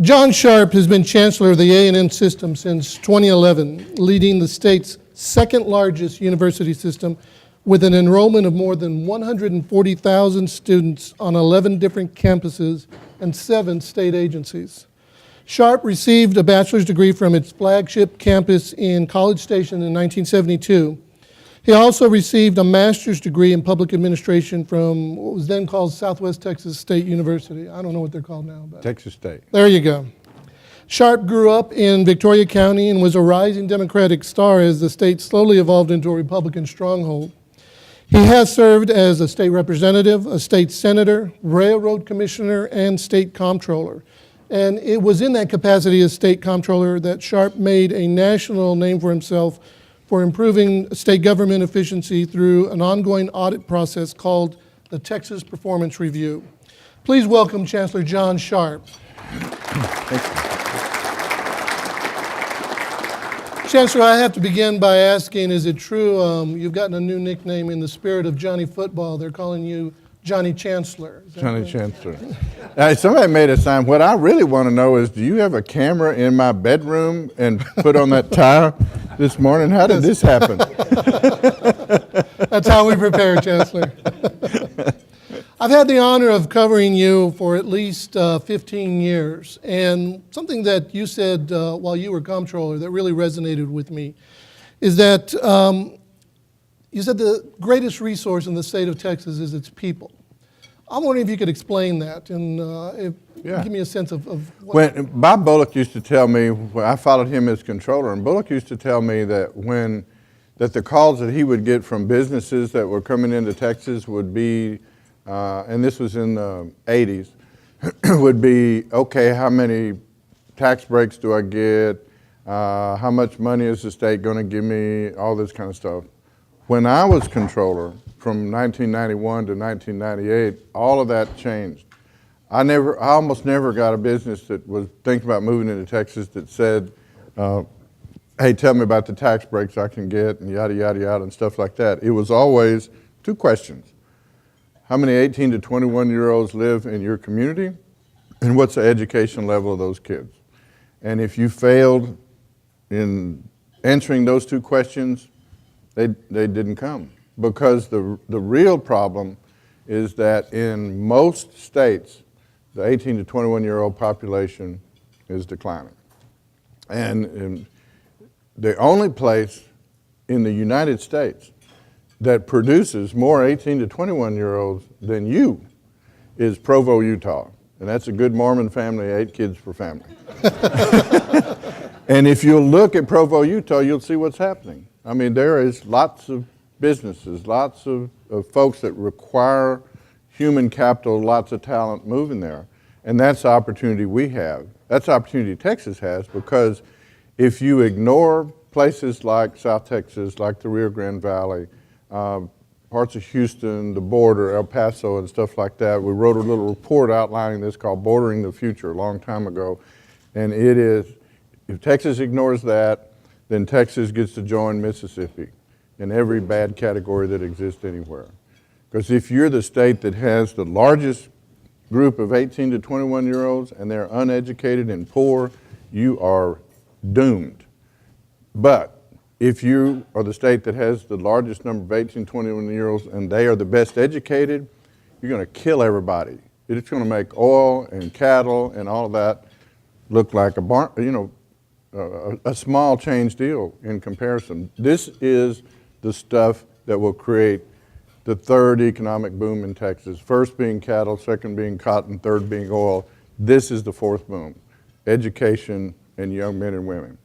John Sharp has been Chancellor of the A&M system since 2011, leading the state's second largest university system with an enrollment of more than 140,000 students on 11 different campuses and 7 state agencies. Sharp received a bachelor's degree from its flagship campus in College Station in 1972. He also received a master's degree in public administration from what was then called Southwest Texas State University. I don't know what they're called now. But Texas State. there you go. Sharp grew up in Victoria County and was a rising Democratic star as the state slowly evolved into a Republican stronghold. He has served as a state representative, a state senator, railroad commissioner, and state comptroller. And it was in that capacity as state comptroller that Sharp made a national name for himself for improving state government efficiency through an ongoing audit process called the Texas Performance Review. Please welcome Chancellor John Sharp. Chancellor, I have to begin by asking, is it true you've gotten a new nickname in the spirit of Johnny Football? They're calling you Johnny Chancellor. Johnny Chancellor. Somebody made a sign. What I really want to know is, do you have a camera in my bedroom and put on that tie this morning? How did this happen? That's how we prepare, Chancellor. I've had the honor of covering you for at least 15 years, and something that you said while you were comptroller that really resonated with me is that you said the greatest resource in the state of Texas is its people. I'm wondering if you could explain that and give me a sense of what... When Bob Bullock used to tell me, when I followed him as controller, and Bullock used to tell me that that the calls that he would get from businesses that were coming into Texas would be, and this was in the 80s, would be, okay, how many tax breaks do I get? How much money is the state going to give me? All this kind of stuff. When I was controller, from 1991 to 1998, all of that changed. I almost never got a business that was thinking about moving into Texas that said, hey, tell me about the tax breaks I can get, and yada, yada, yada, and stuff like that. It was always 2 questions. How many 18 to 21-year-olds live in your community, and what's the education level of those kids? And if you failed in answering those 2 questions, they didn't come. Because the real problem is that in most states, the 18 to 21-year-old population is declining. And the only place in the United States that produces more 18 to 21-year-olds than you is Provo, Utah. And that's a good Mormon family, 8 kids per family. And if you look at Provo, Utah, you'll see what's happening. I mean, there is lots of businesses, lots of folks that require human capital, lots of talent moving there. And that's the opportunity we have. That's the opportunity Texas has, because if you ignore places like South Texas, like the Rio Grande Valley, parts of Houston, the border, El Paso, and stuff like that. We wrote a little report outlining this called Bordering the Future a long time ago. And it is, if Texas ignores that, then Texas gets to join Mississippi in every bad category that exists anywhere. Because if you're the state that has the largest group of 18 to 21-year-olds and they're uneducated and poor, you are doomed. But if you are the state that has the largest number of 18 to 21-year-olds and they are the best educated, you're going to kill everybody. It's going to make oil and cattle and all of that look like a small change deal in comparison. This is the stuff that will create the third economic boom in Texas. First being cattle, second being cotton, third being oil. This is the fourth boom, education and young men and women.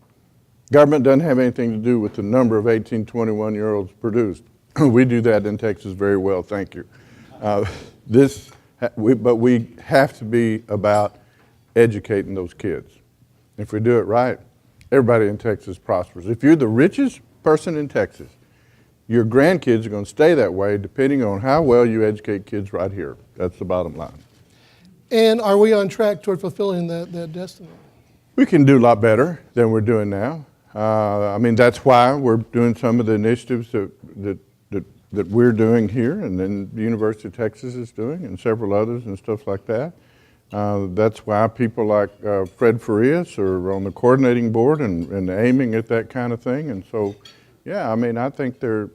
Government doesn't have anything to do with the number of 18, 21-year-olds produced. We do that in Texas very well, thank you. But we have to be about educating those kids. If we do it right, everybody in Texas prospers. If you're the richest person in Texas, your grandkids are going to stay that way depending on how well you educate kids right here. That's the bottom line. And are we on track toward fulfilling that destiny? We can do a lot better than we're doing now. I mean, that's why we're doing some of the initiatives that we're doing here and then the University of Texas is doing and several others and stuff like that. That's why people like Fred Farias are on the coordinating board and aiming at that kind of thing. And so, yeah, I mean, I think the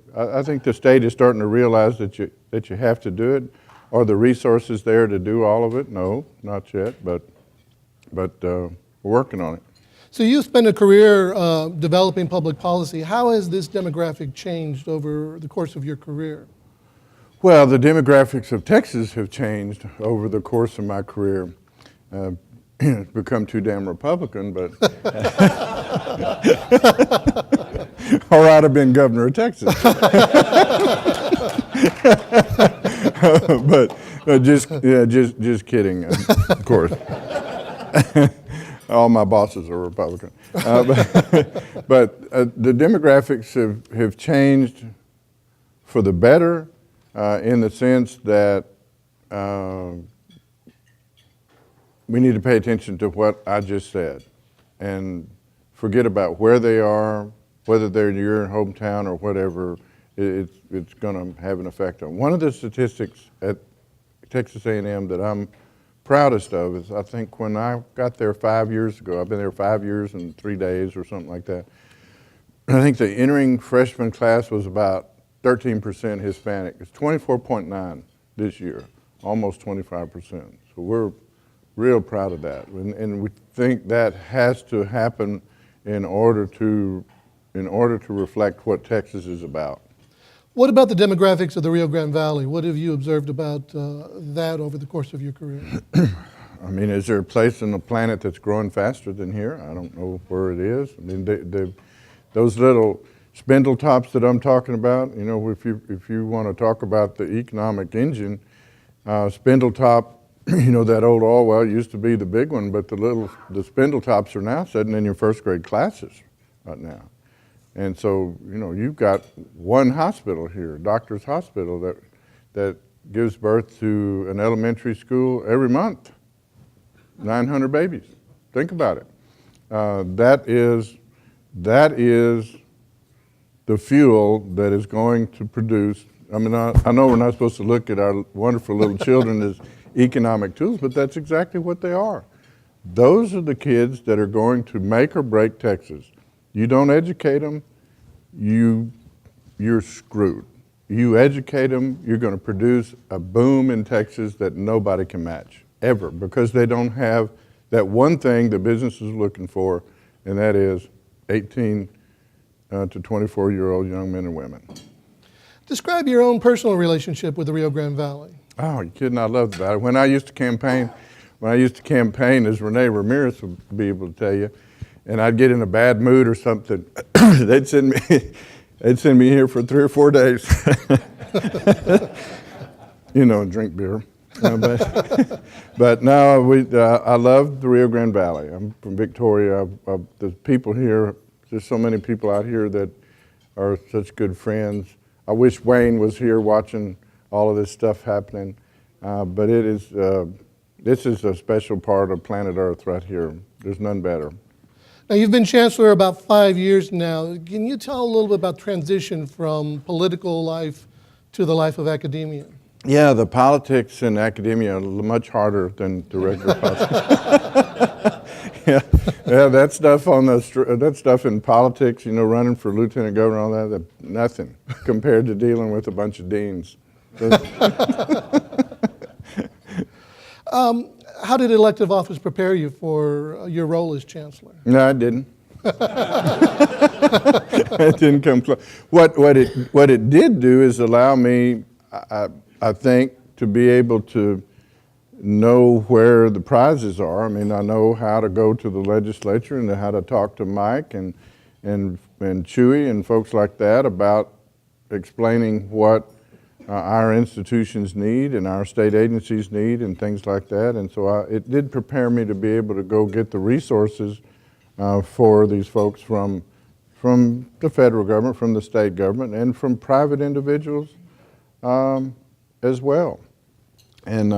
state is starting to realize that you have to do it. Are the resources there to do all of it? No, not yet, but we're working on it. So you spent a career developing public policy. How has this demographic changed over the course of your career? Well, the demographics of Texas have changed over the course of my career. It's become too damn Republican, but or I'd have been governor of Texas. but just kidding, of course. All my bosses are Republican. But the demographics have changed for the better in the sense that we need to pay attention to what I just said and forget about where they are, whether they're in your hometown or whatever. It's going to have an effect on. One of the statistics at Texas A&M that I'm proudest of is I think when I got there 5 years ago, I've been there 5 years and 3 days or something like that, I think the entering freshman class was about 13% Hispanic. It's 24.9 this year, almost 25%. So we're real proud of that. And we think that has to happen in order to reflect what Texas is about. What about the demographics of the Rio Grande Valley? What have you observed about that over the course of your career? I mean, is there a place on the planet that's growing faster than here? I don't know where it is. I mean, those little spindle tops that I'm talking about, you know, if you want to talk about the economic engine, spindle top, you know, that old oil well used to be the big one, but the spindle tops are now sitting in your first grade classes right now. And so, you know, you've got one hospital here, doctor's hospital, that gives birth to an elementary school every month, 900 babies. Think about it. That is the fuel that is going to produce. I mean, I know we're not supposed to look at our wonderful little children as economic tools, but that's exactly what they are. Those are the kids that are going to make or break Texas. You don't educate them, you're screwed. You educate them, you're going to produce a boom in Texas that nobody can match, ever, because they don't have that one thing the business is looking for, and that is 18 to 24-year-old young men and women. Describe your own personal relationship with the Rio Grande Valley. Oh, you kidding? I loved about it. When I used to campaign, as Renee Ramirez would be able to tell you, and I'd get in a bad mood or something, they'd send me here for 3 or 4 days. You know, and drink beer. But no, I love the Rio Grande Valley. I'm from Victoria. The people here, there's so many people out here that are such good friends. I wish Wayne was here watching all of this stuff happening. But this is a special part of planet Earth right here. There's none better. Now, you've been Chancellor about 5 years now. Can you tell a little bit about transition from political life to the life of academia? Yeah, the politics in academia are much harder than the regular politics. yeah, that stuff in politics, you know, running for lieutenant governor, all that, nothing compared to dealing with a bunch of deans. How did elective office prepare you for your role as chancellor? No, I didn't. It didn't come close. What it did do is allow me, I think, to be able to know where the prizes are. I mean, I know how to go to the legislature and how to talk to Mike and Chewy and folks like that about explaining what our institutions need and our state agencies need and things like that. And so it did prepare me to be able to go get the resources for these folks from the federal government, from the state government, and from private individuals as well. And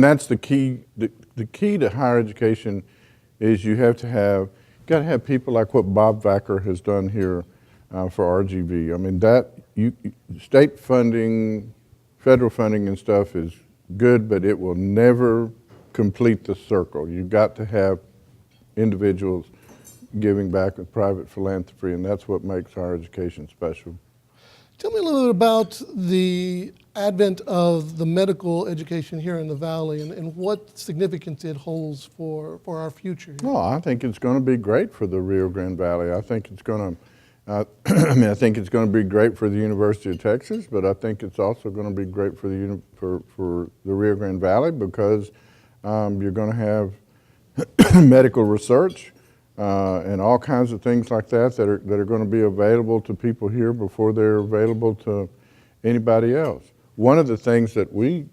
that's the key. The key to higher education is you got to have people like what Bob Vacker has done here for RGV. I mean, state funding, federal funding and stuff is good, but it will never complete the circle. You've got to have individuals giving back with private philanthropy, and that's what makes higher education special. Tell me a little bit about the advent of the medical education here in the Valley and what significance it holds for our future. Well, I think it's going to be great for the Rio Grande Valley. I think it's going to, I think it's going to be great for the University of Texas, but I think it's also going to be great for the Rio Grande Valley because you're going to have medical research and all kinds of things like that are going to be available to people here before they're available to anybody else. One of the things that we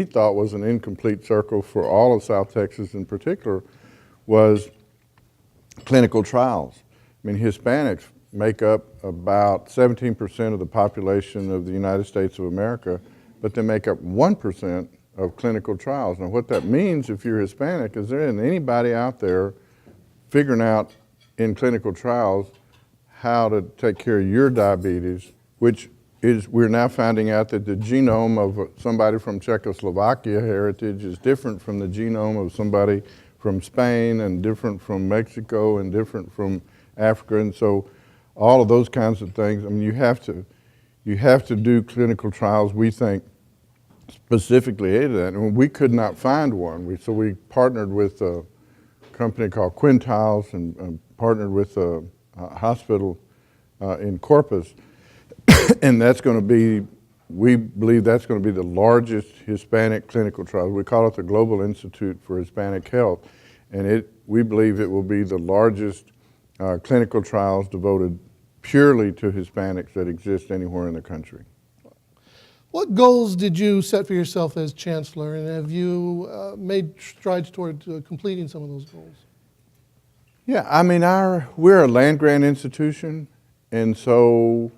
thought was an incomplete circle for all of South Texas in particular was clinical trials. I mean, Hispanics make up about 17% of the population of the United States of America, but they make up 1% of clinical trials. Now, what that means if you're Hispanic is there isn't anybody out there figuring out in clinical trials how to take care of your diabetes, which is, we're now finding out that the genome of somebody from Czechoslovakia heritage is different from the genome of somebody from Spain and different from Mexico and different from Africa. And so all of those kinds of things, I mean, you have to do clinical trials, we think, specifically aimed at that. And we could not find one. So we partnered with a company called Quintiles and partnered with a hospital in Corpus. And that's going to be, we believe that's going to be the largest Hispanic clinical trial. We call it the Global Institute for Hispanic Health. And we believe it will be the largest clinical trials devoted purely to Hispanics that exist anywhere in the country. What goals did you set for yourself as Chancellor, and have you made strides toward completing some of those goals? Yeah, I mean, we're a land-grant institution, and so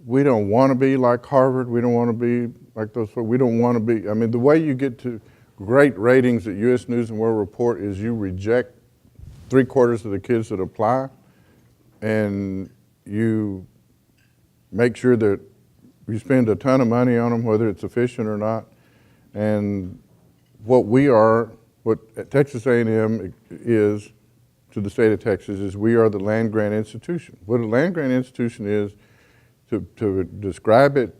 we don't want to be like Harvard. We don't want to be like those folks. We don't want to be, I mean, the way you get to great ratings at U.S. News and World Report is you reject 3/4 of the kids that apply, and you make sure that you spend a ton of money on them, whether it's efficient or not. And what Texas A&M is to the state of Texas is we are the land-grant institution. What a land-grant institution is, to describe it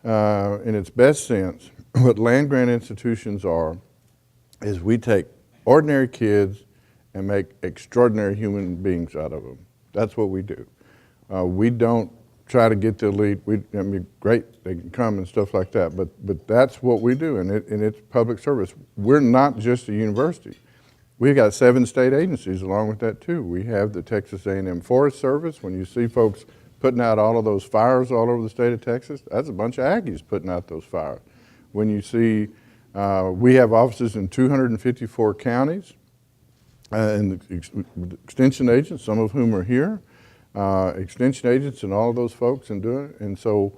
in its best sense, what land-grant institutions are is we take ordinary kids and make extraordinary human beings out of them. That's what we do. We don't try to get the elite. I mean, great, they can come and stuff like that, but that's what we do, and it's public service. We're not just a university. We've got 7 state agencies along with that too. We have the Texas A&M Forest Service. When you see folks putting out all of those fires all over the state of Texas, that's a bunch of Aggies putting out those fires. When you see, we have offices in 254 counties, and the extension agents, some of whom are here, extension agents and all of those folks and doing it. And so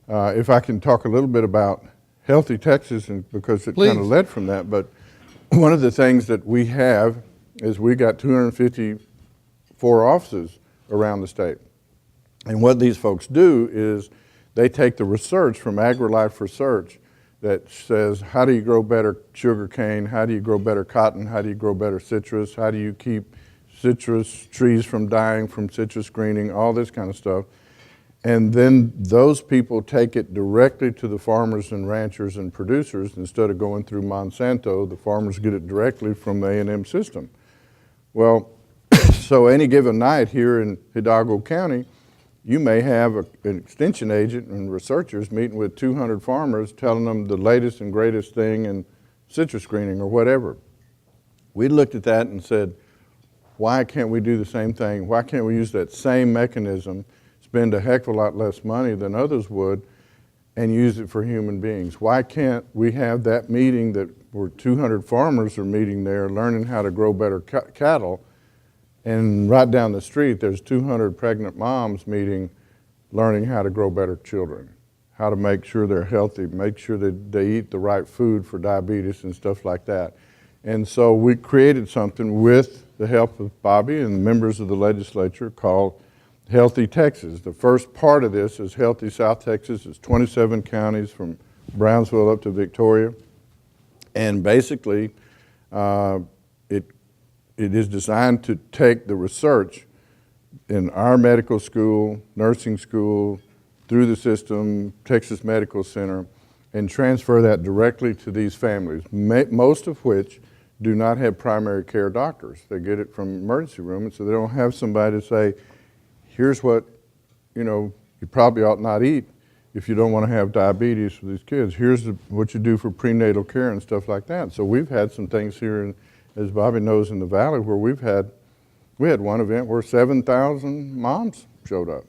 if I can talk a little bit about Healthy Texas, and because it kind of led from that, but one of the things that we have is we got 254 offices around the state. And what these folks do is they take the research from AgriLife Research that says, how do you grow better sugar cane? How do you grow better cotton? How do you grow better citrus? How do you keep citrus trees from dying from citrus greening? All this kind of stuff. And then those people take it directly to the farmers and ranchers and producers. Instead of going through Monsanto, the farmers get it directly from the A&M system. Well, so any given night here in Hidalgo County, you may have an extension agent and researchers meeting with 200 farmers telling them the latest and greatest thing in citrus greening or whatever. We looked at that and said, why can't we do the same thing? Why can't we use that same mechanism, spend a heck of a lot less money than others would, and use it for human beings? Why can't we have that meeting where 200 farmers are meeting there, learning how to grow better cattle, and right down the street there's 200 pregnant moms meeting, learning how to grow better children, how to make sure they're healthy, make sure that they eat the right food for diabetes and stuff like that. And so we created something with the help of Bobby and members of the legislature called Healthy Texas. The first part of this is Healthy South Texas. It's 27 counties from Brownsville up to Victoria. And basically, It is designed to take the research in our medical school, nursing school, through the system, Texas Medical Center, and transfer that directly to these families, most of which do not have primary care doctors. They get it from emergency room, and so they don't have somebody to say, here's what, you probably ought not eat if you don't want to have diabetes for these kids. Here's what you do for prenatal care and stuff like that. So we've had some things here, as Bobby knows, in the Valley where we had one event where 7,000 moms showed up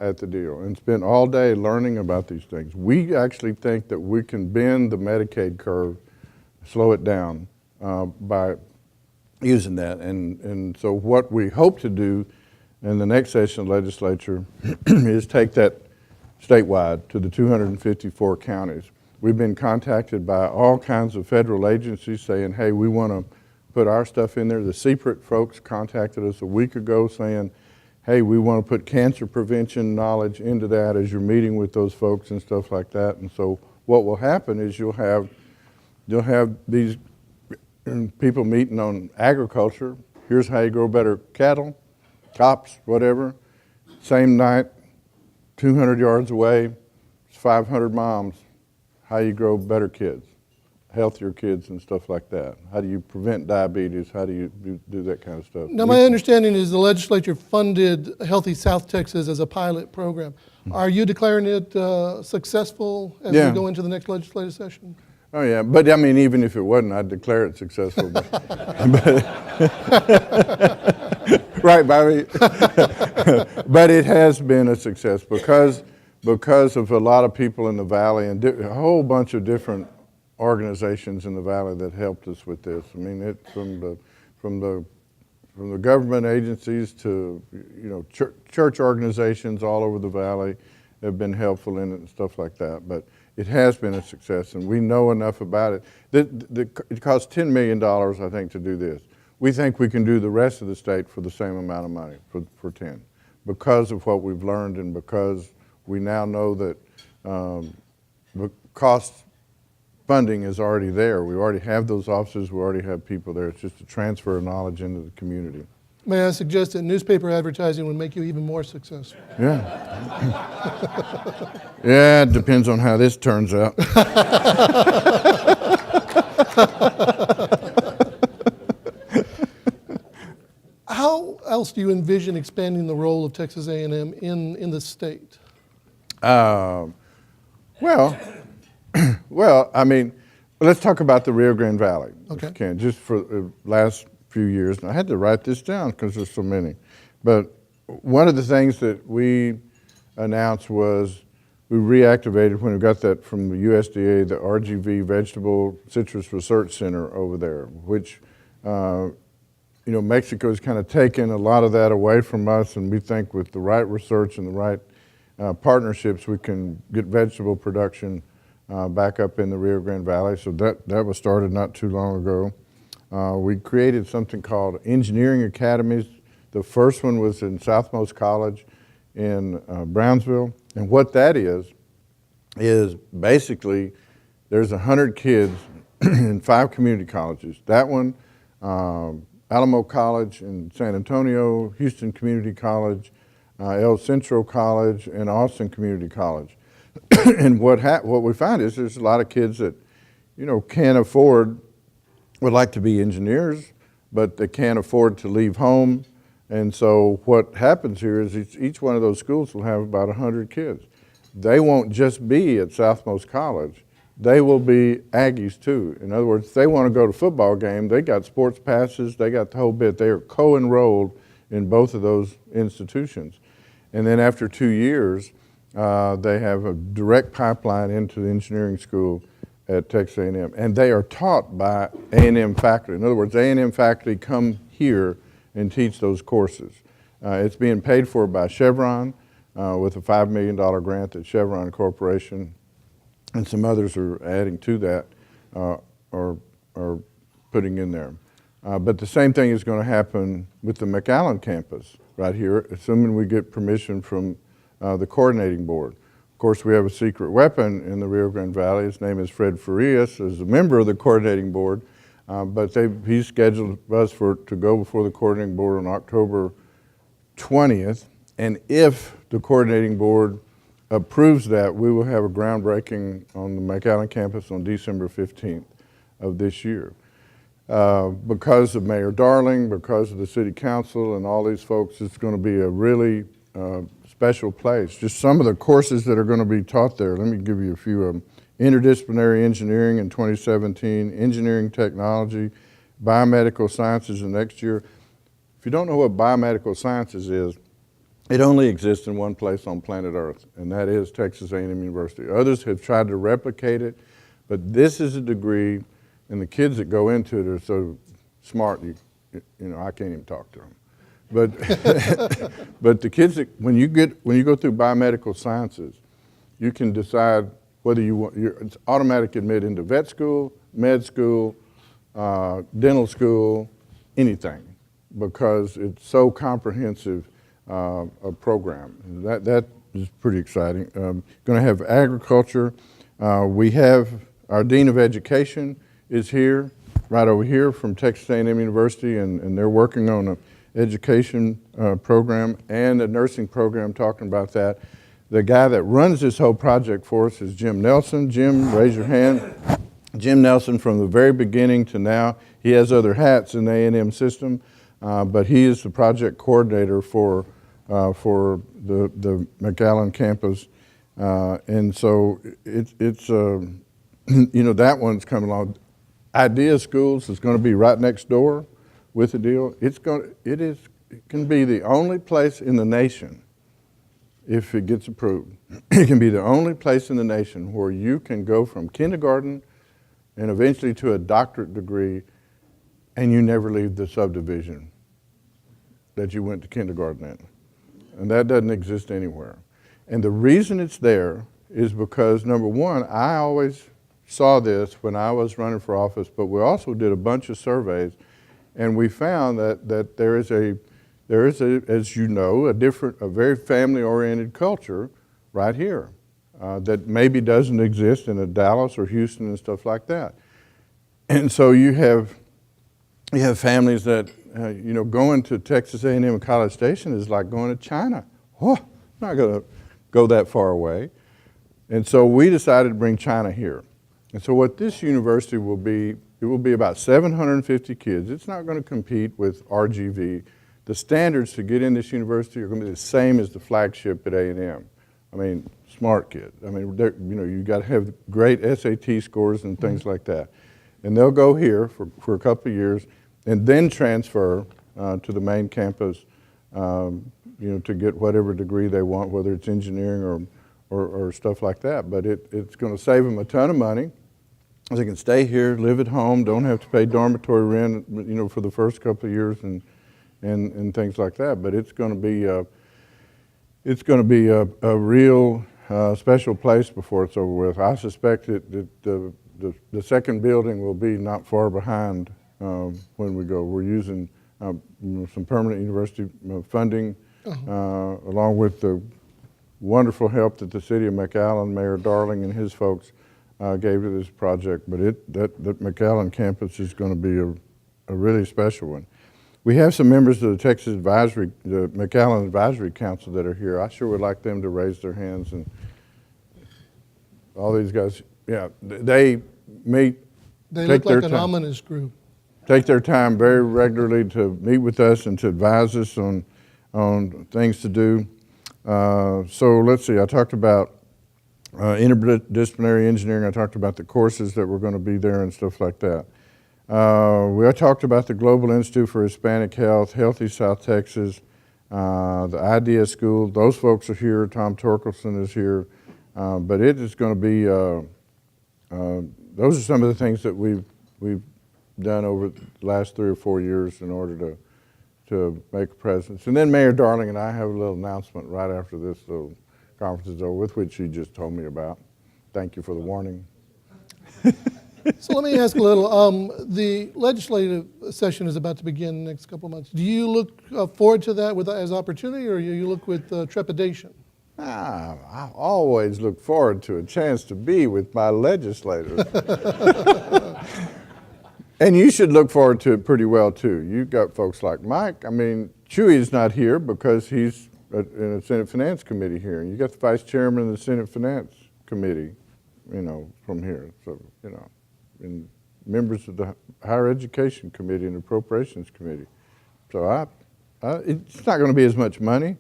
at the deal and spent all day learning about these things. We actually think that we can bend the Medicaid curve, slow it down by using that. And so what we hope to do in the next session of the legislature is take that statewide to the 254 counties. We've been contacted by all kinds of federal agencies saying, hey, we want to put our stuff in there. The CPRIT folks contacted us a week ago saying, hey, we want to put cancer prevention knowledge into that as you're meeting with those folks and stuff like that. And so what will happen is you'll have these people meeting on agriculture. Here's how you grow better cattle, crops, whatever. Same night, 200 yards away, 500 moms, how you grow better kids, healthier kids and stuff like that. How do you prevent diabetes? How do you do that kind of stuff? Now, my understanding is the legislature funded Healthy South Texas as a pilot program. Are you declaring it successful as we go into the next legislative session? Oh, yeah. But, I mean, even if it wasn't, I'd declare it successful. Right, Bobby? But it has been a success because of a lot of people in the Valley and a whole bunch of different organizations in the Valley that helped us with this. I mean, it from the government agencies to church organizations all over the Valley have been helpful in it and stuff like that. But it has been a success, and we know enough about it. It costs $10 million, I think, to do this. We think we can do the rest of the state for the same amount of money, for 10, because of what we've learned and because we now know that the cost funding is already there. We already have those offices, we already have people there. It's just a transfer of knowledge into the community. May I suggest that newspaper advertising would make you even more successful? Yeah. Yeah, it depends on how this turns out. How else do you envision expanding the role of Texas A&M in the state? Well, I mean, let's talk about the Rio Grande Valley, if you can, just for the last few years. And I had to write this down because there's so many. But one of the things that we announced was we reactivated, when we got that from the USDA, the RGV Vegetable Citrus Research Center over there, which Mexico's kind of taken a lot of that away from us, and we think with the right research and the right partnerships, we can get vegetable production back up in the Rio Grande Valley. So that was started not too long ago. We created something called Engineering Academies. The first one was in Southmost College in Brownsville. And what that is basically there's 100 kids in 5 community colleges. That one, Alamo College in San Antonio, Houston Community College, El Centro College, and Austin Community College. And what we find is there's a lot of kids that, can't afford, would like to be engineers, but they can't afford to leave home. And so what happens here is each one of those schools will have about 100 kids. They won't just be at Southmost College. They will be Aggies too. In other words, if they want to go to a football game, they got sports passes, they got the whole bit. They are co-enrolled in both of those institutions. And then after 2 years, they have a direct pipeline into the engineering school at Texas A&M. And they are taught by A&M faculty. In other words, A&M faculty come here and teach those courses. It's being paid for by Chevron with a $5 million grant that Chevron Corporation and some others are adding to that or putting in there. But the same thing is going to happen with the McAllen campus right here, assuming we get permission from the coordinating board. Of course, we have a secret weapon in the Rio Grande Valley. His name is Fred Farias. As a member of the coordinating board, But he's scheduled us to go before the coordinating board on October 20th. And if the coordinating board approves that, we will have a groundbreaking on the McAllen campus on December 15th of this year. Because of Mayor Darling, because of the city council and all these folks, it's going to be a really special place. Just some of the courses that are going to be taught there, let me give you a few of them. Interdisciplinary engineering in 2017, engineering technology, biomedical sciences in next year. If you don't know what biomedical sciences is, it only exists in one place on planet Earth, and that is Texas A&M University. Others have tried to replicate it, but this is a degree, and the kids that go into it are so smart, you know, I can't even talk to them. But, but the kids, when you go through biomedical sciences, you can decide whether you want, it's automatic admit into vet school, med school, dental school, anything, because it's so comprehensive a program. That is pretty exciting. Going to have agriculture. We have our Dean of Education is here, right over here from Texas A&M University, and they're working on an education program and a nursing program, talking about that. The guy that runs this whole project for us is Jim Nelson. Jim, raise your hand. Jim Nelson, from the very beginning to now, he has other hats in the A&M system, but he is the project coordinator for the McAllen campus. And so it's you know, that one's coming along. Idea Schools is going to be right next door with the deal. It can be the only place in the nation, if it gets approved, it can be the only place in the nation where you can go from kindergarten and eventually to a doctorate degree, and you never leave the subdivision that you went to kindergarten in. And that doesn't exist anywhere. And the reason it's there is because, number one, I always saw this when I was running for office, but we also did a bunch of surveys, and we found that there is a, as you know, a very family-oriented culture right here that maybe doesn't exist in a Dallas or Houston and stuff like that. And so you have families that, you know, going to Texas A&M and College Station is like going to China. Oh, I'm not going to go that far away. And so we decided to bring China here. And so what this university will be, it will be about 750 kids. It's not going to compete with RGV. The standards to get in this university are going to be the same as the flagship at A&M. I mean, smart kids. I mean, you know, you got to have great SAT scores and things like that. And they'll go here for a couple of years and then transfer to the main campus, you know, to get whatever degree they want, whether it's engineering or stuff like that. But it's going to save them a ton of money. They can stay here, live at home, don't have to pay dormitory rent, you know, for the first couple of years and things like that. But it's going to be a real special place before it's over with. I suspect that the second building will be not far behind when we go. We're using you know, some permanent university funding, along with the wonderful help that the city of McAllen, Mayor Darling and his folks gave to this project. But that McAllen campus is going to be a really special one. We have some members of the the McAllen Advisory Council that are here. I sure would like them to raise their hands. And all these guys, yeah, they meet. They look like an ominous group. Take their time very regularly to meet with us and to advise us on things to do. So let's see, I talked about interdisciplinary engineering. I talked about the courses that were going to be there and stuff like that. We talked about the Global Institute for Hispanic Health, Healthy South Texas, the Idea School. Those folks are here. Tom Torkelson is here. But it is going to be, those are some of the things that we've done over the last 3 or 4 years in order to make a presence. And then Mayor Darling and I have a little announcement right after this little conference is over with, which he just told me about. Thank you for the warning. So let me ask a little. The legislative session is about to begin the next couple of months. Do you look forward to that as opportunity, or you look with trepidation? I always look forward to a chance to be with my legislators. And you should look forward to it pretty well, too. You've got folks like Mike. I mean, Chewy's not here because he's in the Senate Finance Committee here. And you got the Vice Chairman of the Senate Finance Committee, from here. So, and members of the Higher Education Committee and Appropriations Committee. So it's not going to be as much money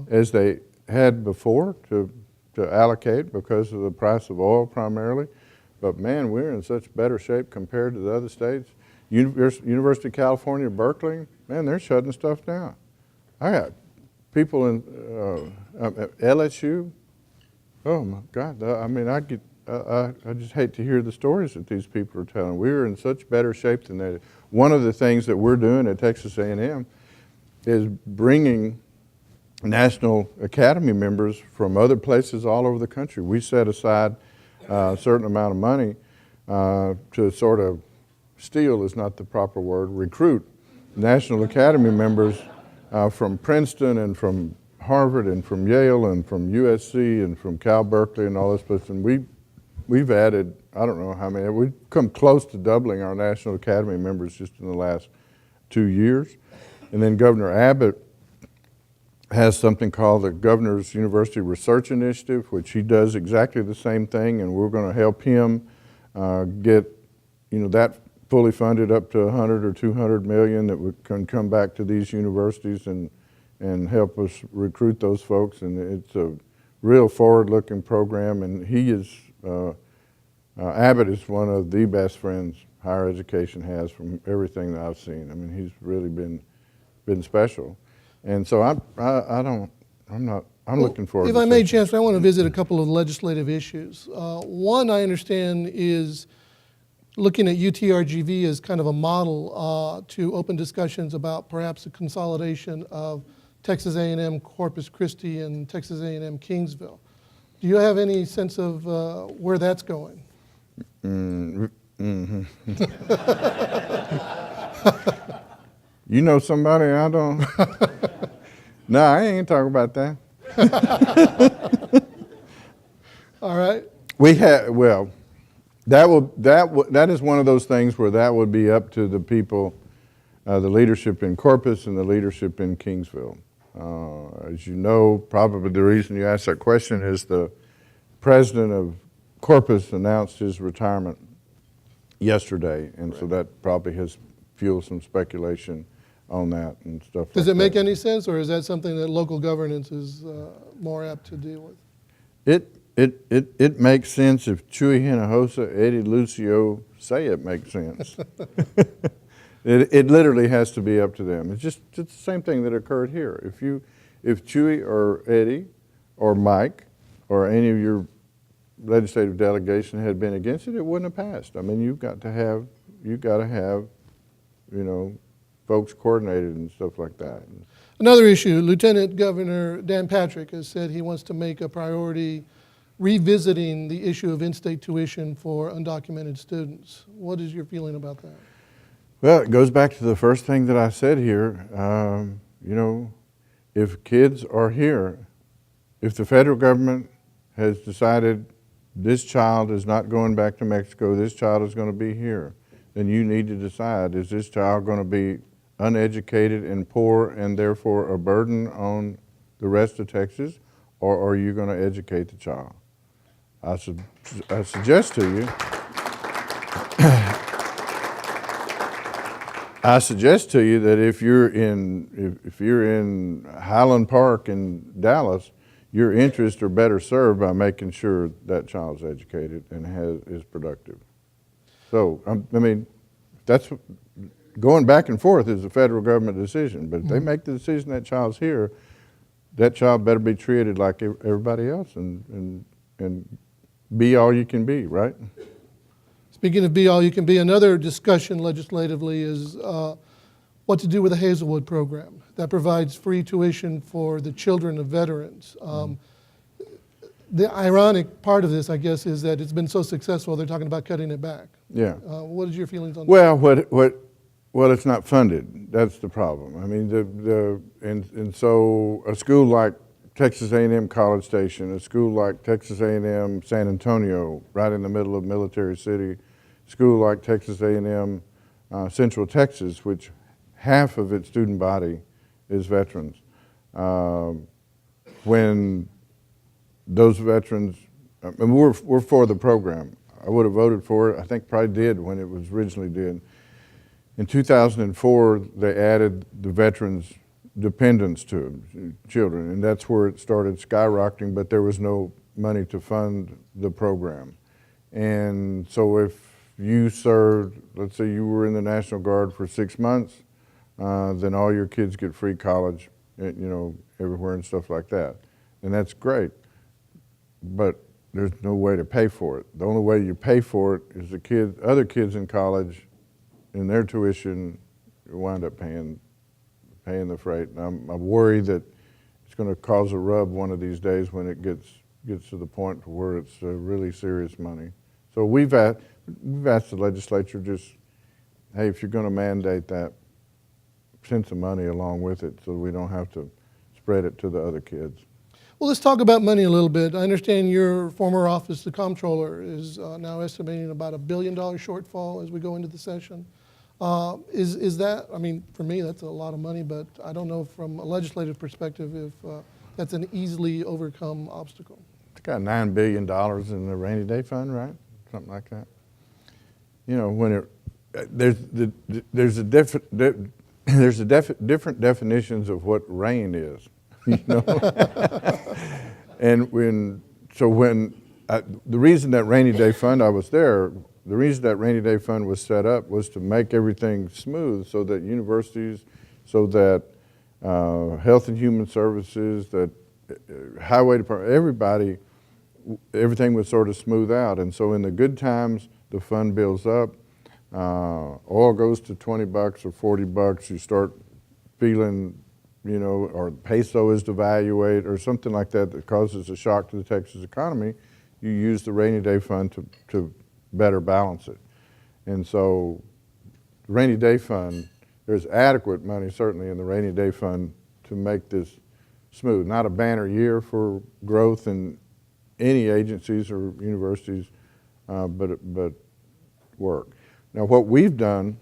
as they had before to allocate because of the price of oil primarily. But man, we're in such better shape compared to the other states. University of California, Berkeley, man, they're shutting stuff down. I got people in LSU. Oh my God! I mean, I just hate to hear the stories that these people are telling. We're in such better shape than they. One of the things that we're doing at Texas A&M is bringing National Academy members from other places all over the country. We set aside a certain amount of money to sort of steal is not the proper word, recruit National Academy members from Princeton and from Harvard and from Yale and from USC and from Cal Berkeley and all this place. And we've added, I don't know how many, we've come close to doubling our National Academy members just in the last 2 years. And then Governor Abbott has something called the Governor's University Research Initiative, which he does exactly the same thing, and we're going to help him get that fully funded up to 100 or 200 million that can come back to these universities and help us recruit those folks. And it's a real forward-looking program, and he is Abbott is one of the best friends higher education has from everything that I've seen. I mean, he's really been special. And so I'm looking forward to it. If I may, Chancellor, I want to visit a couple of legislative issues. One, I understand, is looking at UTRGV as kind of a model to open discussions about perhaps a consolidation of Texas A&M Corpus Christi and Texas A&M Kingsville. Do you have any sense of where that's going? Mm-hmm. You know somebody I don't? No, I ain't talking about that. All right. That is one of those things where that would be up to the people, the leadership in Corpus and the leadership in Kingsville. As you know, probably the reason you asked that question is the president of Corpus announced his retirement yesterday, and so that probably has fueled some speculation on that and stuff. Does it make any sense, or is that something that local governance is more apt to deal with? It makes sense if Chewy Hinojosa, Eddie Lucio say it makes sense. It literally has to be up to them. It's the same thing that occurred here. If Chewy or Eddie or Mike or any of your legislative delegation had been against it, it wouldn't have passed. I mean, you've got to have folks coordinated and stuff like that. Another issue, Lieutenant Governor Dan Patrick has said he wants to make a priority revisiting the issue of in-state tuition for undocumented students. What is your feeling about that? Well, it goes back to the first thing that I said here. If kids are here, if the federal government has decided this child is not going back to Mexico, this child is going to be here, then you need to decide, is this child going to be uneducated and poor and therefore a burden on the rest of Texas, or are you going to educate the child? I suggest to you, that if you're in Highland Park in Dallas, your interests are better served by making sure that child's educated and is productive. So, that's going back and forth is a federal government decision, but if they make the decision that child's here, that child better be treated like everybody else and be all you can be, right? Speaking of be all you can be, another discussion legislatively is what to do with the Hazelwood program that provides free tuition for the children of veterans. The ironic part of this, I guess, is that it's been so successful, they're talking about cutting it back. Yeah. What is your feelings on that? Well, it's not funded. That's the problem. I mean, and so a school like Texas A&M College Station, a school like Texas A&M San Antonio, right in the middle of Military City, a school like Texas A&M Central Texas, which half of its student body is veterans. When those veterans, and we're for the program. I would have voted for it. I think probably did when it was originally did. In 2004, they added the veterans' dependents to children, and that's where it started skyrocketing, but there was no money to fund the program. And so if you served, let's say you were in the National Guard for 6 months, then all your kids get free college, everywhere and stuff like that. And that's great, but there's no way to pay for it. The only way you pay for it is other kids in college, in their tuition, you wind up paying the freight. And I'm worried that it's going to cause a rub one of these days when it gets to the point where it's really serious money. So we've asked the legislature, just, hey, if you're going to mandate that, send some money along with it so we don't have to spread it to the other kids. Well, let's talk about money a little bit. I understand your former office, the comptroller, is now estimating about $1 billion shortfall as we go into the session. Is that, I mean, for me, that's a lot of money, but I don't know from a legislative perspective if that's an easily overcome obstacle. It's got $9 billion in the rainy day fund, right? Something like that. When there's different definitions of what rain is. And the reason that rainy day fund, the reason that rainy day fund was set up was to make everything smooth so that universities, so that Health and Human Services, that Highway Department, everything was sort of smooth out. And so in the good times, the fund builds up. Oil goes to $20 or $40. You start feeling, or the peso is devalued or something like that causes a shock to the Texas economy. You use the rainy day fund to better balance it. And so the rainy day fund, there's adequate money certainly in the rainy day fund to make this smooth. Not a banner year for growth in any agencies or universities, but work. Now what we've done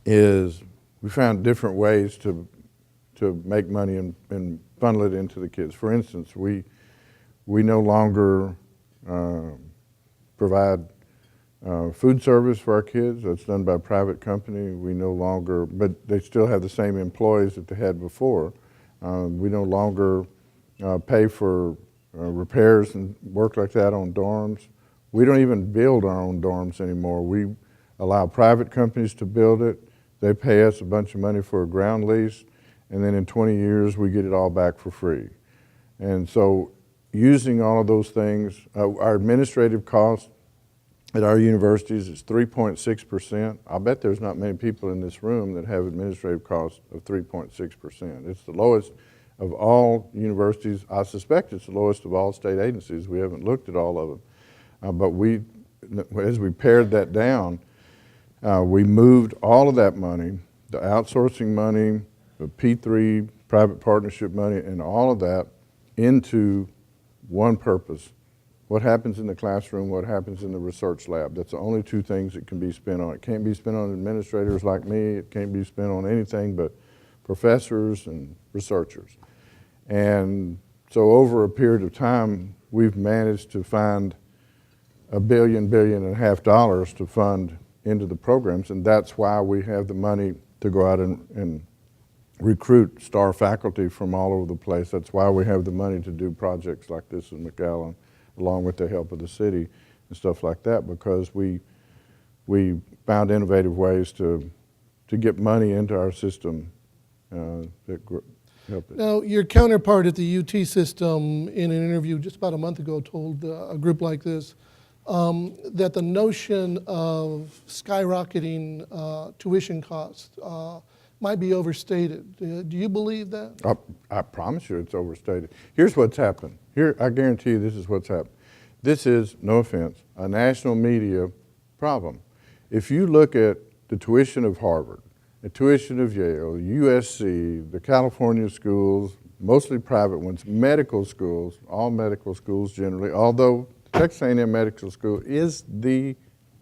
is we found different ways to make money and funnel it into the kids. For instance, we no longer provide food service for our kids. That's done by a private company. We no longer, but they still have the same employees that they had before. We no longer pay for repairs and work like that on dorms. We don't even build our own dorms anymore. We allow private companies to build it. They pay us a bunch of money for a ground lease, and then in 20 years we get it all back for free. And so using all of those things, our administrative costs at our universities is 3.6%. I'll bet there's not many people in this room that have administrative costs of 3.6%. It's the lowest of all universities. I suspect it's the lowest of all state agencies. We haven't looked at all of them. But as we pared that down, we moved all of that money, the outsourcing money, the P3 private partnership money, and all of that into one purpose. What happens in the classroom, what happens in the research lab. That's the only two things it can be spent on. It can't be spent on administrators like me. It can't be spent on anything but professors and researchers. And so over a period of time, we've managed to find $1 billion and a half to fund into the programs, and that's why we have the money to go out and recruit star faculty from all over the place. That's why we have the money to do projects like this in McAllen, along with the help of the city and stuff like that, because we found innovative ways to get money into our system that help it. Now, your counterpart at the UT system in an interview just about a month ago told a group like this that the notion of skyrocketing tuition costs might be overstated. Do you believe that? I promise you it's overstated. Here's what's happened. Here, I guarantee you this is what's happened. This is, no offense, a national media problem. If you look at the tuition of Harvard, the tuition of Yale, USC, the California schools, mostly private ones, medical schools, all medical schools generally, although Texas A&M Medical School is the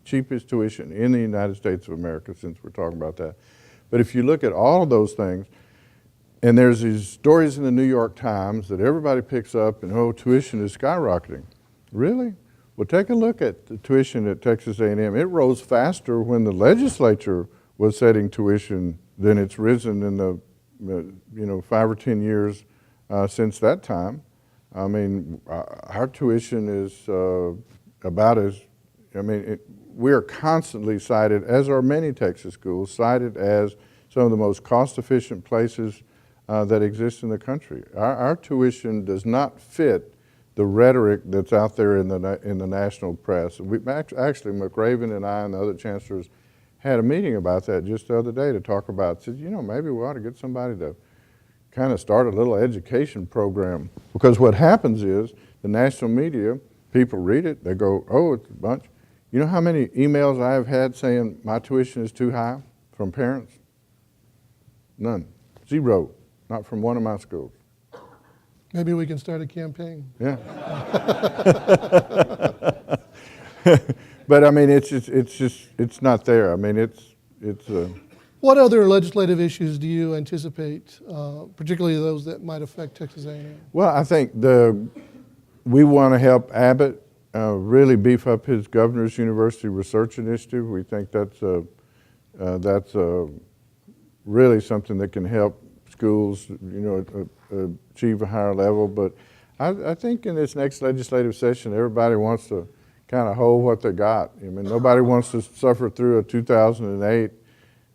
cheapest tuition in the United States of America, since we're talking about that. But if you look at all of those things, and there's these stories in the New York Times that everybody picks up and, oh, tuition is skyrocketing. Really? Well, take a look at the tuition at Texas A&M. It rose faster when the legislature was setting tuition than it's risen in the 5 or 10 years since that time. I mean, our tuition is about as, we are constantly cited, as are many Texas schools, cited as some of the most cost-efficient places that exist in the country. Our tuition does not fit the rhetoric that's out there in the national press. Actually, McRaven and I and the other chancellors had a meeting about that just the other day to talk about, said, maybe we ought to get somebody to kind of start a little education program. Because what happens is the national media, people read it, they go, oh, it's a bunch. You know how many emails I have had saying my tuition is too high from parents? None. 0. Not from one of my schools. Maybe we can start a campaign. Yeah. But I mean, it's not there. I mean, it's. What other legislative issues do you anticipate, particularly those that might affect Texas A&M? Well, I think we want to help Abbott really beef up his Governor's University Research Initiative. We think that's really something that can help schools, achieve a higher level. But I think in this next legislative session, everybody wants to kind of hold what they got. I mean, nobody wants to suffer through a 2008.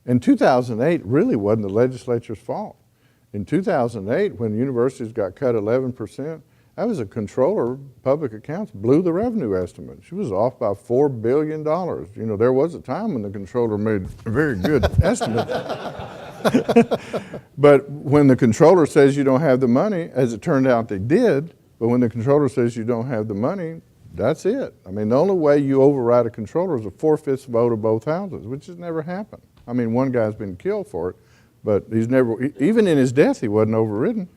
And 2008 really wasn't the legislature's fault. In 2008, when universities got cut 11%, that was a controller, public accounts, blew the revenue estimate. She was off by $4 billion. There was a time when the controller made a very good estimate. But when the controller says you don't have the money, as it turned out they did, but when the controller says you don't have the money, that's it. I mean, the only way you override a controller is a 4/5 vote of both houses, which has never happened. I mean, one guy's been killed for it, but he's never, even in his death, he wasn't overridden.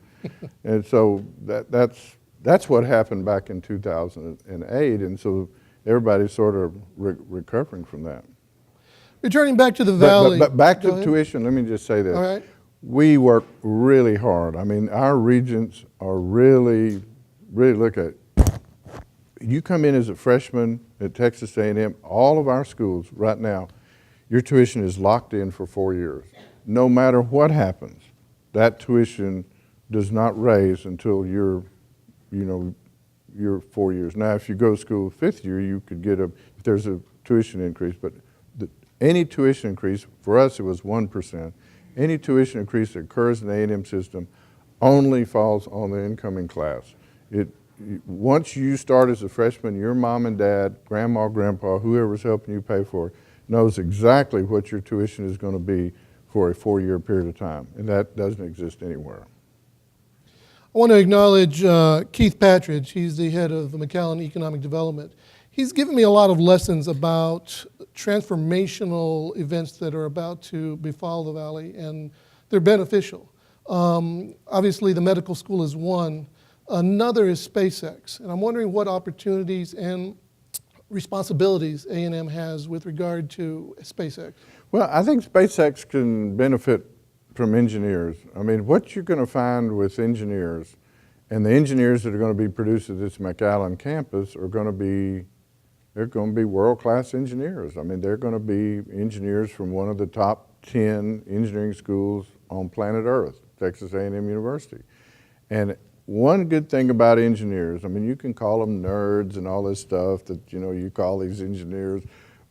And so that's what happened back in 2008, and so everybody's sort of recovering from that. Returning back to the Valley. But back to tuition, let me just say this. All right. We work really hard. I mean, our regents are really look at, you come in as a freshman at Texas A&M, all of our schools right now, your tuition is locked in for 4 years. No matter what happens, that tuition does not raise until you're 4 years. Now, if you go to school 5th year, you could get if there's a tuition increase, but any tuition increase, for us it was 1%, any tuition increase that occurs in the A&M system only falls on the incoming class. Once you start as a freshman, your mom and dad, grandma, grandpa, whoever's helping you pay for it, knows exactly what your tuition is going to be for a 4-year period of time, and that doesn't exist anywhere. I want to acknowledge Keith Patridge. He's the head of the McAllen Economic Development. He's given me a lot of lessons about transformational events that are about to befall the Valley, and they're beneficial. Obviously, the medical school is one. Another is SpaceX, and I'm wondering what opportunities and responsibilities A&M has with regard to SpaceX. Well, I think SpaceX can benefit from engineers. I mean, what you're going to find with engineers, and the engineers that are going to be produced at this McAllen campus are going to be, they're going to be world-class engineers. I mean, they're going to be engineers from one of the top 10 engineering schools on planet Earth, Texas A&M University. And one good thing about engineers, I mean, you can call them nerds and all this stuff that, you call these engineers,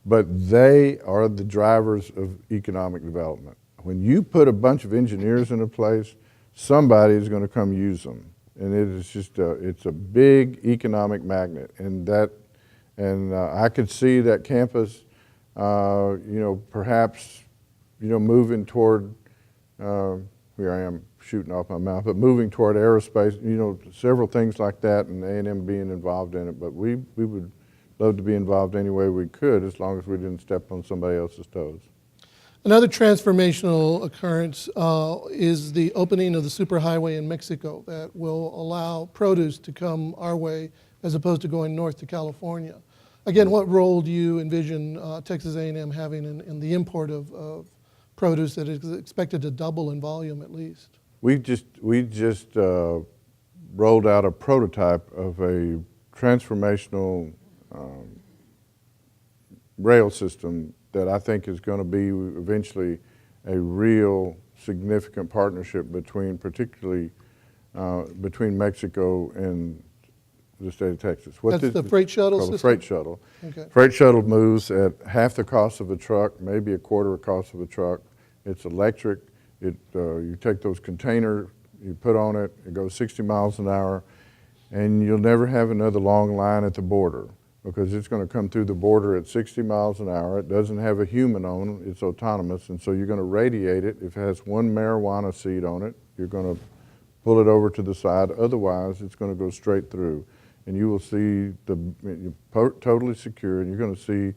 but they are the drivers of economic development. When you put a bunch of engineers in a place, somebody is going to come use them. And it is just, it's a big economic magnet. And I could see that campus, perhaps, moving toward, here I am shooting off my mouth, but moving toward aerospace, several things like that, and A&M being involved in it. But we would love to be involved any way we could, as long as we didn't step on somebody else's toes. Another transformational occurrence is the opening of the Superhighway in Mexico that will allow produce to come our way as opposed to going north to California. Again, what role do you envision Texas A&M having in the import of produce that is expected to double in volume at least? We just rolled out a prototype of a transformational rail system that I think is going to be eventually a real significant partnership particularly between Mexico and the state of Texas. That's the freight shuttle system? The freight shuttle. Okay. Freight shuttle moves at half the cost of a truck, maybe a quarter the cost of a truck. It's electric. You take those containers, you put on it, it goes 60 miles an hour, and you'll never have another long line at the border because it's going to come through the border at 60 miles an hour. It doesn't have a human on it. It's autonomous, and so you're going to radiate it. If it has one marijuana seed on it, you're going to pull it over to the side. Otherwise, it's going to go straight through, and you will see totally secure, and you're going to see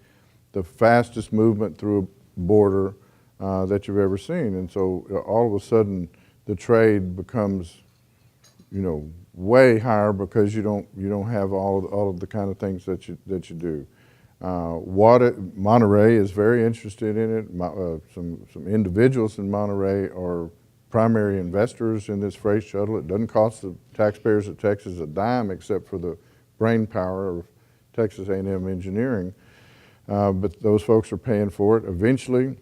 the fastest movement through a border that you've ever seen. And so all of a sudden, the trade becomes, way higher because you don't have all of the kind of things that you do. Monterey is very interested in it. Some individuals in Monterey are primary investors in this freight shuttle. It doesn't cost the taxpayers of Texas a dime except for the brain power of Texas A&M engineering. But those folks are paying for it. Eventually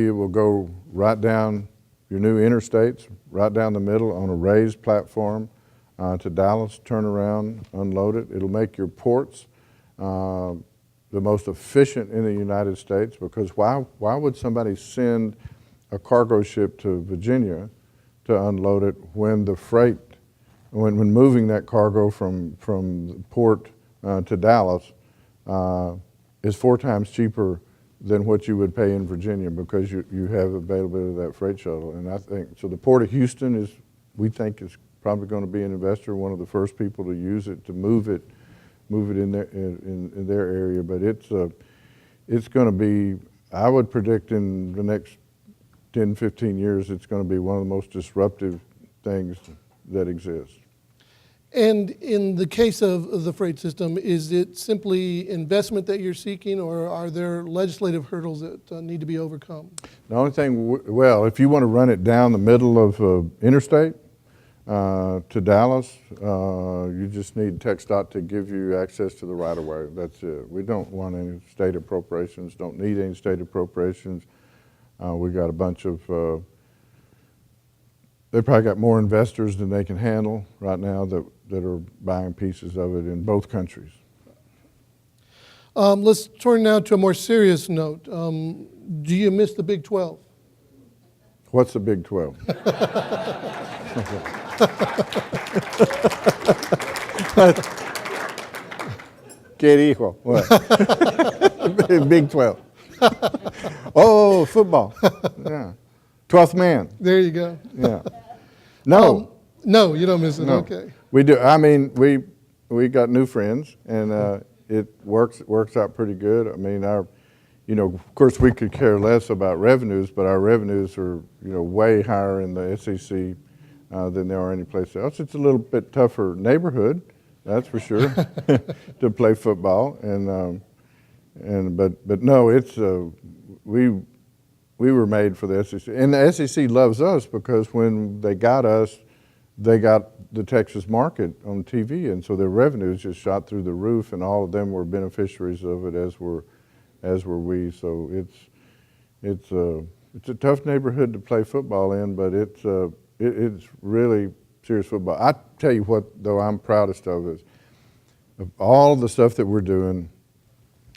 it will go right down your new interstates, right down the middle on a raised platform to Dallas, turn around, unload it. It'll make your ports the most efficient in the United States because why would somebody send a cargo ship to Virginia to unload it when the freight, when moving that cargo from the port to Dallas is 4 times cheaper than what you would pay in Virginia because you have availability of that freight shuttle. And I think, so the Port of Houston we think is probably going to be an investor, one of the first people to use it, to move it in their area. But it's going to be, I would predict in the next 10, 15 years, it's going to be one of the most disruptive things that exists. And in the case of the freight system, is it simply investment that you're seeking, or are there legislative hurdles that need to be overcome? The only thing, well, if you want to run it down the middle of interstate to Dallas, you just need TxDOT to give you access to the right-of-way. That's it. We don't want any state appropriations, don't need any state appropriations. We got a bunch of, they probably got more investors than they can handle right now that are buying pieces of it in both countries. Let's turn now to a more serious note. Do you miss the Big 12? What's the Big 12? ¿Qué dijo? What? Big 12. Oh, football. Yeah. 12th man. There you go. Yeah. No. No, you don't miss it. No. Okay. We do. I mean, we got new friends, and it works out pretty good. I mean, of course, we could care less about revenues, but our revenues are, way higher in the SEC than they are anyplace else. It's a little bit tougher neighborhood, that's for sure, to play football. But no, it's we were made for the SEC, and the SEC loves us because when they got us, they got the Texas market on TV, and so their revenues just shot through the roof, and all of them were beneficiaries of it, as were we. So it's a tough neighborhood to play football in, but it's really serious football. I tell you what, though, I'm proudest of is of all the stuff that we're doing.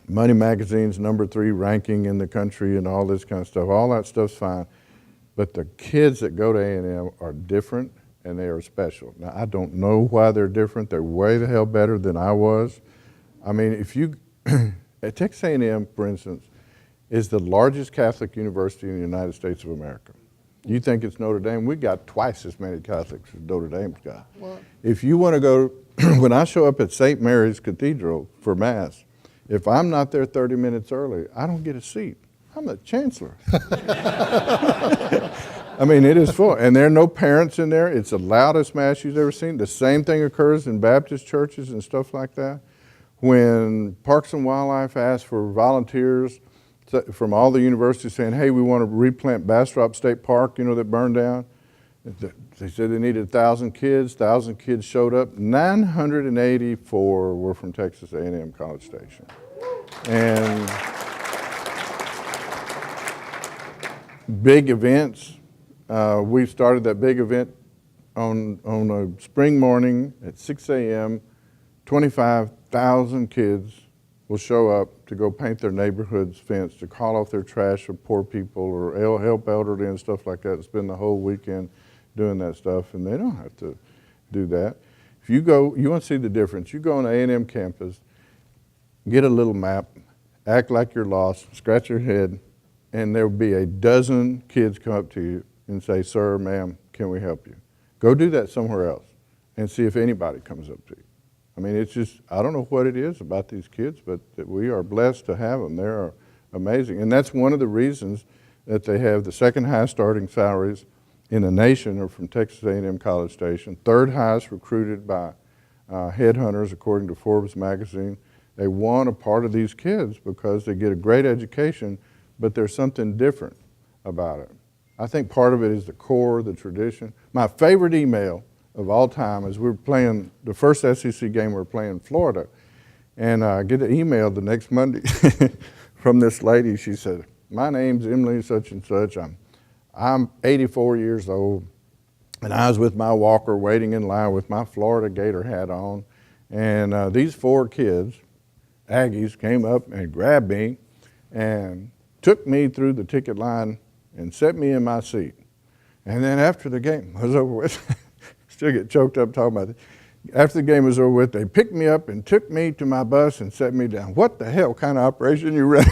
Money Magazine's #3 ranking in the country and all this kind of stuff. All that stuff's fine, but the kids that go to A&M are different and they are special. Now, I don't know why they're different. They're way the hell better than I was. I mean, if you, at Texas A&M, for instance, is the largest Catholic university in the United States of America. You think it's Notre Dame? We got twice as many Catholics as Notre Dame's got. Wow. If you want to go, when I show up at St. Mary's Cathedral for Mass, if I'm not there 30 minutes early, I don't get a seat. I'm the chancellor. I mean, it is full. And there are no parents in there. It's the loudest Mass you've ever seen. The same thing occurs in Baptist churches and stuff like that. when Parks and Wildlife asked for volunteers from all the universities saying, hey, we want to replant Bastrop State Park, you know, that burned down. They said they needed 1,000 kids. 1,000 kids showed up. 984 were from Texas A&M College Station. And big events. We started that big event on a spring morning at 6 a.m. 25,000 kids will show up to go paint their neighborhood's fence, to call off their trash of poor people or help elderly and stuff like that, spend the whole weekend doing that stuff, and they don't have to do that. If you go, you want to see the difference. You go on the A&M campus, get a little map, act like you're lost, scratch your head, and there will be a dozen kids come up to you and say, sir, ma'am, can we help you? Go do that somewhere else and see if anybody comes up to you. I mean, it's just, I don't know what it is about these kids, but that we are blessed to have them. They are amazing. And that's one of the reasons that they have the second highest starting salaries in the nation are from Texas A&M College Station, third highest recruited by headhunters according to Forbes magazine. They want a part of these kids because they get a great education, but there's something different about it. I think part of it is the core, the tradition. My favorite email of all time is we were playing the first SEC game we were playing Florida, and I get an email the next Monday from this lady. She said, my name's Emily such and such. I'm 84 years old, and I was with my walker waiting in line with my Florida Gator hat on, and these 4 kids, Aggies, came up and grabbed me and took me through the ticket line and set me in my seat. And then after the game was over with, still get choked up talking about it. After the game was over with, they picked me up and took me to my bus and set me down. What the hell kind of operation you running?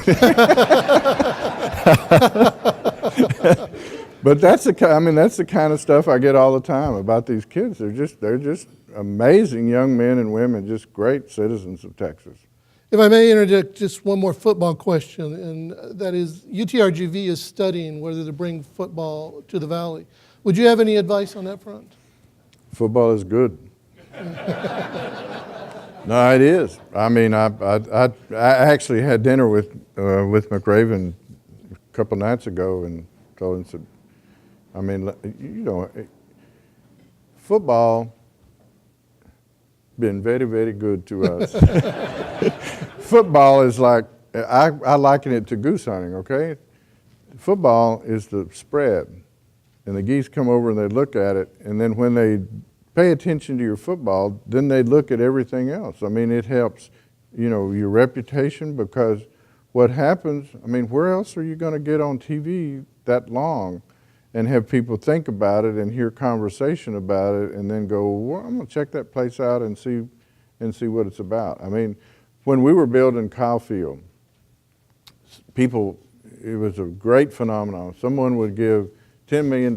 But that's the kind of stuff I get all the time about these kids. They're just amazing young men and women, just great citizens of Texas. If I may interject just one more football question, and that is UTRGV is studying whether to bring football to the Valley. Would you have any advice on that front? Football is good. No, it is. I mean, I actually had dinner with McRaven a couple nights ago and told him, said, I mean, you know, football been very, very good to us. Football is like, I liken it to goose hunting, okay? Football is the spread, and the geese come over and they look at it, and then when they pay attention to your football, then they look at everything else. I mean, it helps, you know, your reputation, because what happens, I mean, where else are you going to get on TV that long and have people think about it and hear conversation about it and then go, well, I'm going to check that place out and see what it's about. I mean, when we were building Kyle Field, people, it was a great phenomenon. Someone would give $10 million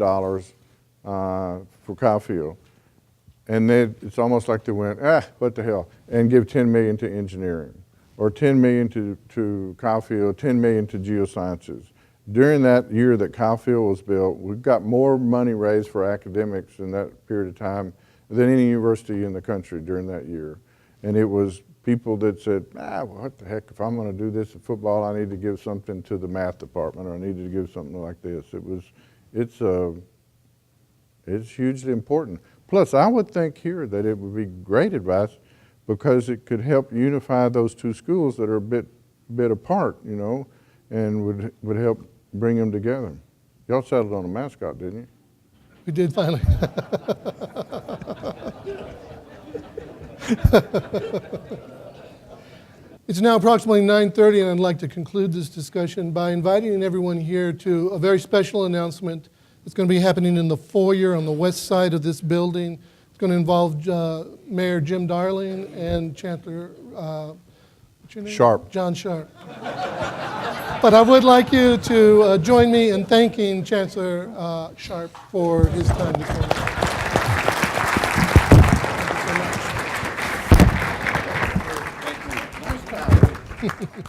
for Kyle Field, and it's almost like they went, what the hell, and give $10 million to engineering, or $10 million to Kyle Field, $10 million to geosciences. During that year that Kyle Field was built, we've got more money raised for academics in that period of time than any university in the country during that year. And it was people that said, well, what the heck, if I'm going to do this in football, I need to give something to the math department, or I need to give something like this. It's hugely important. Plus, I would think here that it would be great advice because it could help unify those two schools that are a bit apart, you know, and would help bring them together. Y'all settled on a mascot, didn't you? We did finally. It's now approximately 9:30, and I'd like to conclude this discussion by inviting everyone here to a very special announcement. It's going to be happening in the foyer on the west side of this building. It's going to involve Mayor Jim Darling and Chancellor, what's your name? Sharp. John Sharp. But I would like you to join me in thanking Chancellor Sharp for his time this morning. Thank you so much.